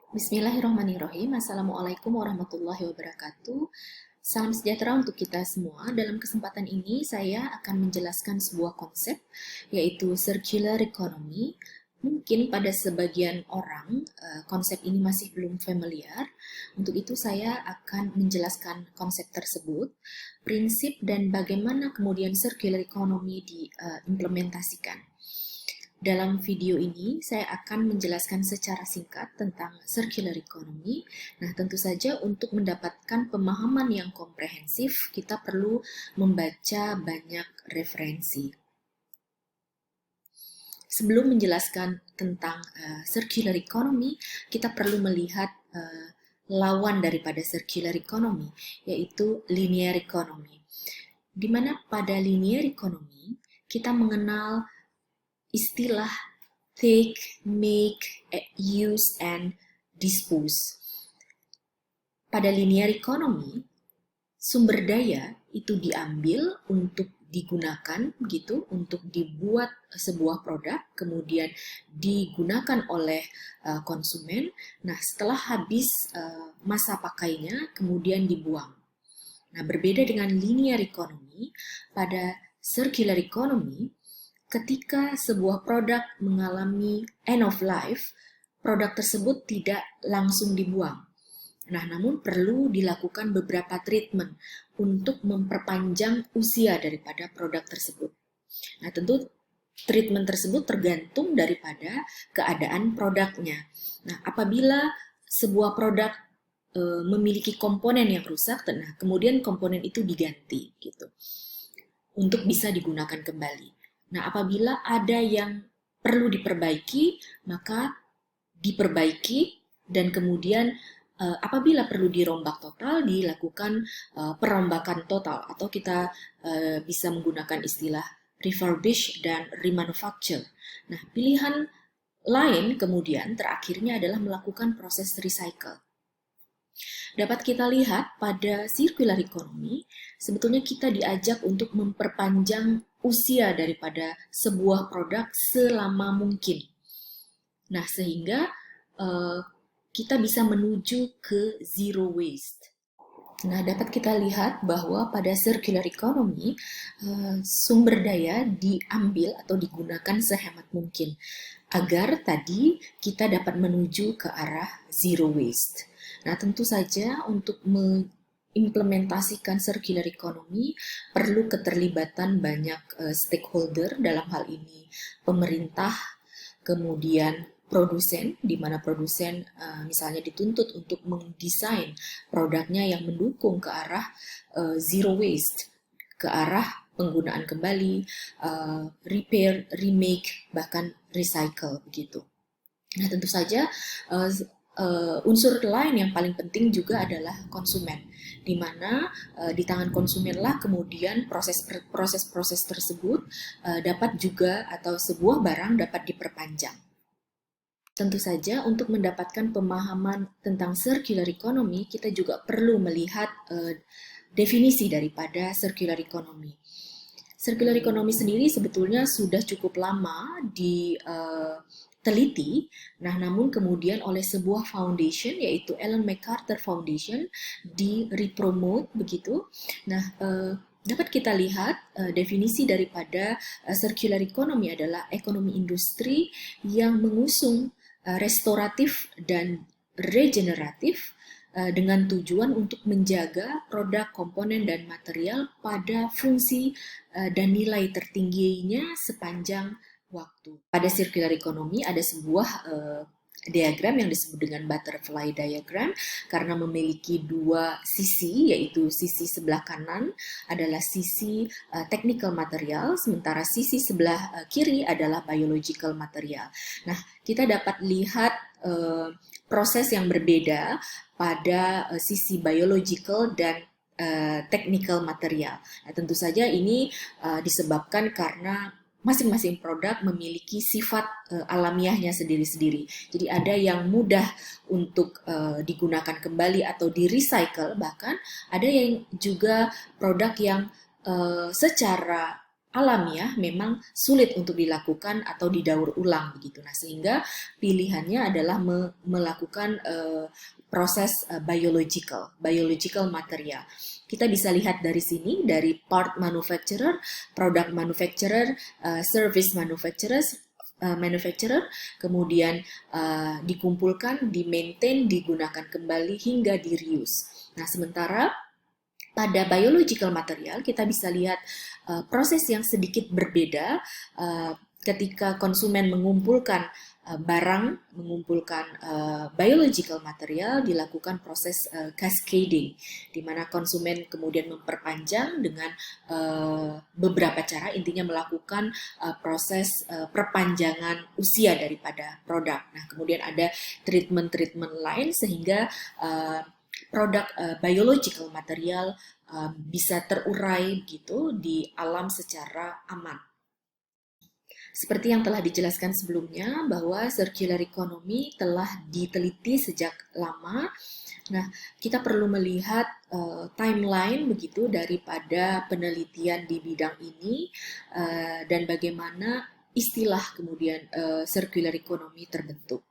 Bismillahirrahmanirrahim. Assalamualaikum warahmatullahi wabarakatuh. Salam sejahtera untuk kita semua. Dalam kesempatan ini saya akan menjelaskan sebuah konsep yaitu circular economy. Mungkin pada sebagian orang konsep ini masih belum familiar. Untuk itu saya akan menjelaskan konsep tersebut, prinsip dan bagaimana kemudian circular economy diimplementasikan. Dalam video ini, saya akan menjelaskan secara singkat tentang circular economy. Nah, tentu saja untuk mendapatkan pemahaman yang komprehensif, kita perlu membaca banyak referensi. Sebelum menjelaskan tentang circular economy, kita perlu melihat lawan daripada circular economy, yaitu linear economy. Di mana pada linear economy, kita mengenal istilah take, make, use, and dispose. Pada linear economy, sumber daya itu diambil untuk digunakan gitu, untuk dibuat sebuah produk, kemudian digunakan oleh konsumen. Nah, setelah habis masa pakainya, kemudian dibuang. Nah, berbeda dengan linear economy, pada circular economy, ketika sebuah produk mengalami end of life, produk tersebut tidak langsung dibuang. Nah, namun perlu dilakukan beberapa treatment untuk memperpanjang usia daripada produk tersebut. Nah, tentu treatment tersebut tergantung daripada keadaan produknya. Nah, apabila sebuah produk memiliki komponen yang rusak, nah kemudian komponen itu diganti gitu untuk bisa digunakan kembali. Nah, apabila ada yang perlu diperbaiki, maka diperbaiki dan kemudian apabila perlu dirombak total, dilakukan perombakan total atau kita bisa menggunakan istilah refurbish dan remanufacture. Nah, pilihan lain kemudian terakhirnya adalah melakukan proses recycle. Dapat kita lihat pada circular economy, sebetulnya kita diajak untuk memperpanjang usia daripada sebuah produk selama mungkin. Nah, sehingga kita bisa menuju ke zero waste. Nah, dapat kita lihat bahwa pada circular economy, sumber daya diambil atau digunakan sehemat mungkin agar tadi kita dapat menuju ke arah zero waste. Nah, tentu saja untuk mengimplementasikan circular economy perlu keterlibatan banyak stakeholder, dalam hal ini pemerintah, kemudian produsen, di mana produsen misalnya dituntut untuk mendesain produknya yang mendukung ke arah zero waste, ke arah penggunaan kembali, repair, remake, bahkan recycle begitu. Nah, tentu saja unsur lain yang paling penting juga adalah konsumen, di mana di tangan konsumenlah kemudian proses-proses tersebut dapat juga atau sebuah barang dapat diperpanjang. Tentu saja untuk mendapatkan pemahaman tentang circular economy, kita juga perlu melihat definisi daripada circular economy. Circular economy sendiri sebetulnya sudah cukup lama diteliti, nah namun kemudian oleh sebuah foundation yaitu Ellen MacArthur Foundation di-repromote begitu. Nah, dapat kita lihat definisi daripada circular economy adalah ekonomi industri yang mengusung restoratif dan regeneratif dengan tujuan untuk menjaga produk, komponen, dan material pada fungsi dan nilai tertingginya sepanjang waktu. Pada circular economy ada sebuah diagram yang disebut dengan butterfly diagram karena memiliki dua sisi, yaitu sisi sebelah kanan adalah sisi technical material, sementara sisi sebelah kiri adalah biological material. Nah, kita dapat lihat proses yang berbeda pada sisi biological dan technical material. Nah, tentu saja ini disebabkan karena masing-masing produk memiliki sifat alamiahnya sendiri-sendiri. Jadi ada yang mudah untuk digunakan kembali atau di-recycle, bahkan ada yang juga produk yang secara alamiah memang sulit untuk dilakukan atau didaur ulang begitu. Nah, sehingga pilihannya adalah melakukan proses biological material. Kita bisa lihat dari sini, dari part manufacturer, product manufacturer, service manufacturer, kemudian dikumpulkan, di-maintain, digunakan kembali hingga di-reuse. Nah, sementara pada biological material kita bisa lihat proses yang sedikit berbeda ketika konsumen mengumpulkan mengumpulkan biological material, dilakukan proses cascading, di mana konsumen kemudian memperpanjang dengan beberapa cara, intinya melakukan proses perpanjangan usia daripada produk. Nah, kemudian ada treatment-treatment lain sehingga produk biological material bisa terurai gitu di alam secara aman. Seperti yang telah dijelaskan sebelumnya bahwa circular economy telah diteliti sejak lama. Nah, kita perlu melihat timeline begitu daripada penelitian di bidang ini dan bagaimana istilah kemudian circular economy terbentuk.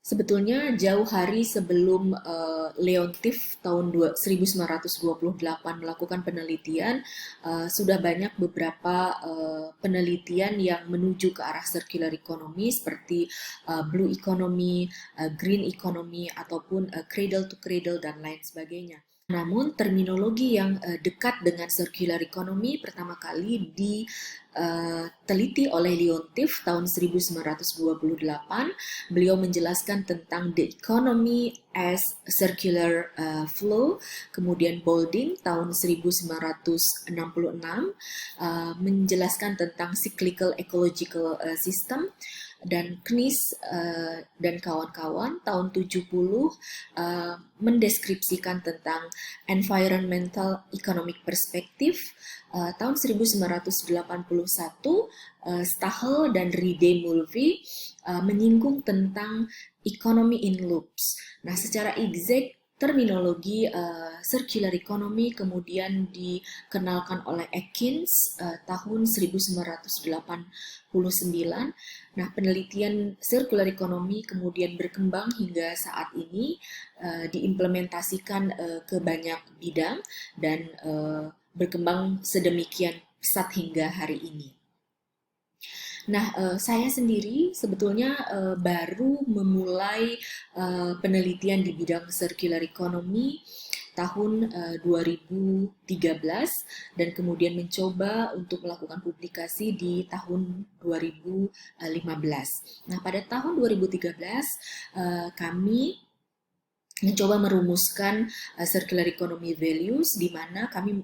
Sebetulnya jauh hari sebelum Leontief tahun 1928 melakukan penelitian, sudah banyak beberapa penelitian yang menuju ke arah circular economy seperti blue economy, green economy, ataupun cradle to cradle dan lain sebagainya. Namun terminologi yang dekat dengan circular economy pertama kali diteliti oleh Leontief tahun 1928. Beliau menjelaskan tentang the economy as circular flow. Kemudian Boulding tahun 1966 menjelaskan tentang cyclical ecological system. Dan Knies dan kawan-kawan tahun 70 mendeskripsikan tentang environmental economic perspective. Tahun 1981 Stahel dan Ride Mulvey menyinggung tentang economy in loops. Nah, secara exact terminologi circular economy kemudian dikenalkan oleh Atkins tahun 1989. Nah, penelitian circular economy kemudian berkembang hingga saat ini diimplementasikan ke banyak bidang dan berkembang sedemikian pesat hingga hari ini. Nah, saya sendiri sebetulnya baru memulai penelitian di bidang circular economy tahun 2013 dan kemudian mencoba untuk melakukan publikasi di tahun 2015. Nah, pada tahun 2013 kami mencoba merumuskan circular economy values di mana kami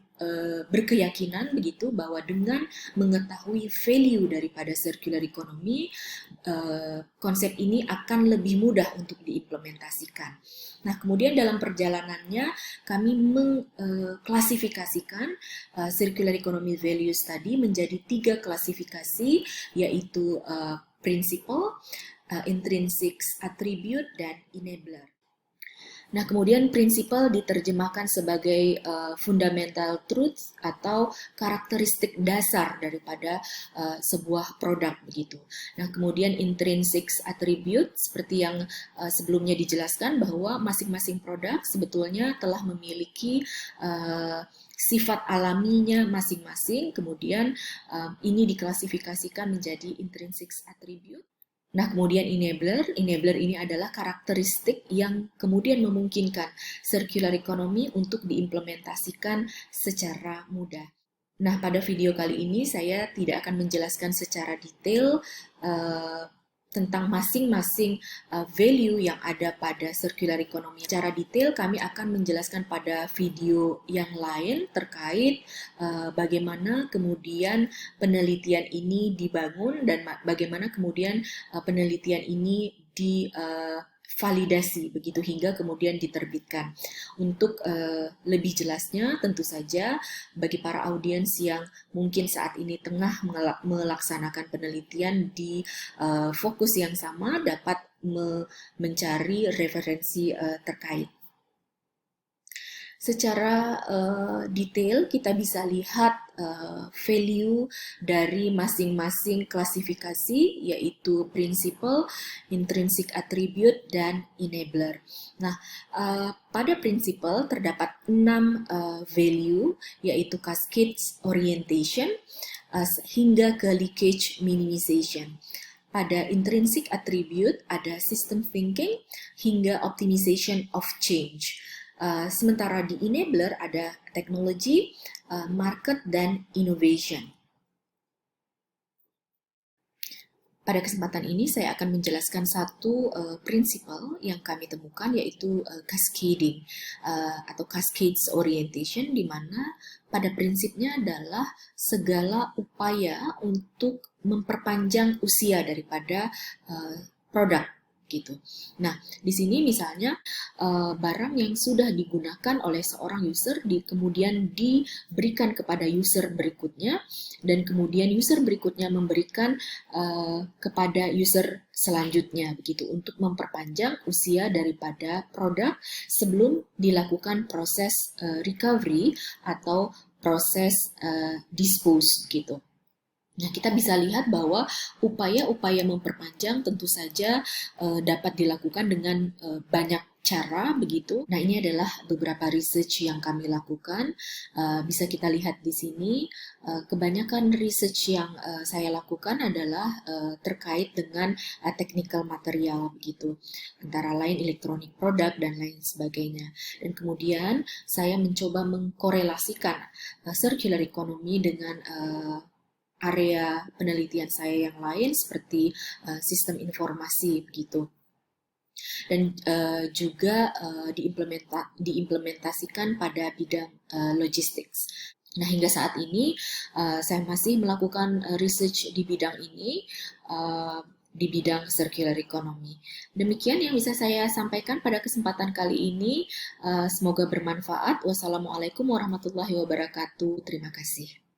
berkeyakinan begitu bahwa dengan mengetahui value daripada circular economy konsep ini akan lebih mudah untuk diimplementasikan. Nah, kemudian dalam perjalanannya kami mengklasifikasikan circular economy values tadi menjadi 3 klasifikasi, yaitu principle, intrinsic attribute, dan enabler. Nah, kemudian prinsipal diterjemahkan sebagai fundamental truth atau karakteristik dasar daripada sebuah produk begitu. Nah, kemudian intrinsic attribute seperti yang sebelumnya dijelaskan bahwa masing-masing produk sebetulnya telah memiliki sifat alaminya masing-masing. Kemudian ini diklasifikasikan menjadi intrinsic attribute. Nah, kemudian enabler ini adalah karakteristik yang kemudian memungkinkan circular economy untuk diimplementasikan secara mudah. Nah, pada video kali ini saya tidak akan menjelaskan secara detail tentang masing-masing value yang ada pada circular economy. Secara detail kami akan menjelaskan pada video yang lain terkait bagaimana kemudian penelitian ini dibangun dan bagaimana kemudian penelitian ini divalidasi begitu hingga kemudian diterbitkan. Untuk lebih jelasnya tentu saja bagi para audiens yang mungkin saat ini tengah melaksanakan penelitian di fokus yang sama dapat mencari referensi terkait. Secara detail kita bisa lihat value dari masing-masing klasifikasi, yaitu principle, intrinsic attribute, dan enabler. Nah, pada principle terdapat 6 value, yaitu cascades orientation hingga ke leakage minimization. Pada intrinsic attribute ada system thinking hingga optimization of change. Sementara di enabler ada teknologi, market, dan innovation. Pada kesempatan ini saya akan menjelaskan satu prinsipal yang kami temukan, yaitu cascading atau cascades orientation, di mana pada prinsipnya adalah segala upaya untuk memperpanjang usia daripada produk gitu. Nah, di sini misalnya barang yang sudah digunakan oleh seorang user kemudian diberikan kepada user berikutnya, dan kemudian user berikutnya memberikan kepada user selanjutnya begitu, untuk memperpanjang usia daripada produk sebelum dilakukan proses recovery atau proses dispose gitu. Nah, kita bisa lihat bahwa upaya-upaya memperpanjang tentu saja dapat dilakukan dengan banyak cara begitu. Nah, ini adalah beberapa research yang kami lakukan. Bisa kita lihat di sini, kebanyakan research yang saya lakukan adalah terkait dengan technical material begitu, antara lain electronic product dan lain sebagainya. Dan kemudian saya mencoba mengkorelasikan circular economy dengan area penelitian saya yang lain seperti sistem informasi begitu, dan juga diimplementasikan pada bidang logistics. Nah, hingga saat ini saya masih melakukan research di bidang ini, di bidang circular economy. Demikian yang bisa saya sampaikan pada kesempatan kali ini. Semoga bermanfaat. Wassalamualaikum warahmatullahi wabarakatuh. Terima kasih.